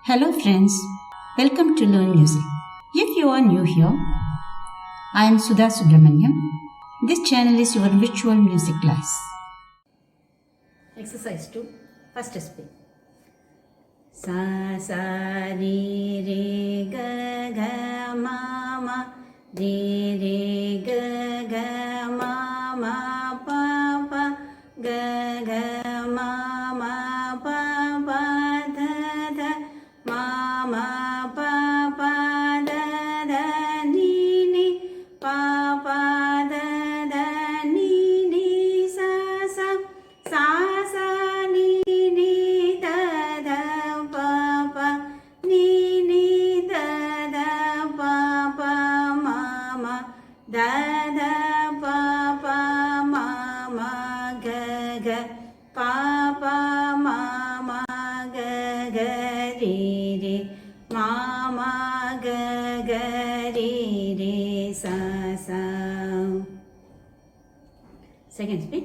Hello friends, welcome to Learn Music. If you are new here, I am Sudha Subramaniam. This channel is your virtual music class. Exercise 2, first spin. Sa sa re re ga ga ma ma re re ga ga ma ma pa pa ga ga ma ma pa pa da da ma ma pa pa da da ni ni pa pa da da ni ni sa sa sa sa ni ni da da pa pa ni ni da da pa pa ma ma da da pa pa ma ma ga ga pa pa ma ma ga ga re re ma ma ga ga re re sa sa. Second spin.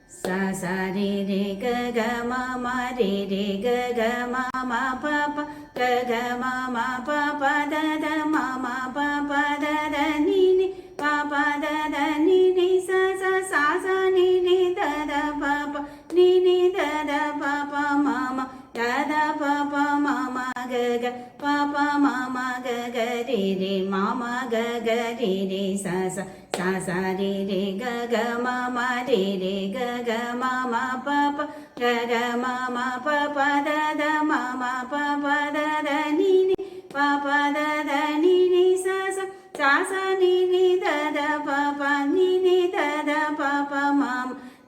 Sa sa re re ga ga ma ma re re ga ga ma ma pa pa ga ga ma ma pa pa da da ma ma pa pa da da ni ni pa pa da da ni ni sa sa sa sa ni ni da da pa pa ni ni da da pa pa ma ma da da pa pa ma ma ga ga pa pa ma ma ga ga re re ma ma ga ga re re sa sa sa sa re re ga ga ma ma re re ga ga ma ma pa pa ga ga ma ma pa pa da da ma ma pa pa da da ni ni pa pa da da ni ni sa sa sa sa ni ni da da pa pa ni ni da da pa pa ma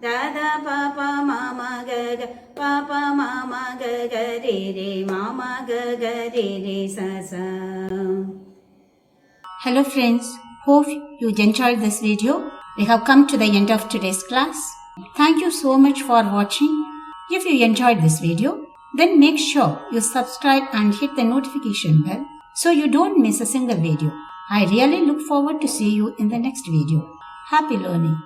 da da pa pa ma ma ga ga pa pa ma ma ga ga re re ma ma ga ga re re sa sa. Hello friends, hope you enjoyed this video. We have come to the end of today's class. Thank you so much for watching. If you enjoyed this video, then make sure you subscribe and hit the notification bell so you don't miss a single video. I really look forward to see you in the next video. Happy learning!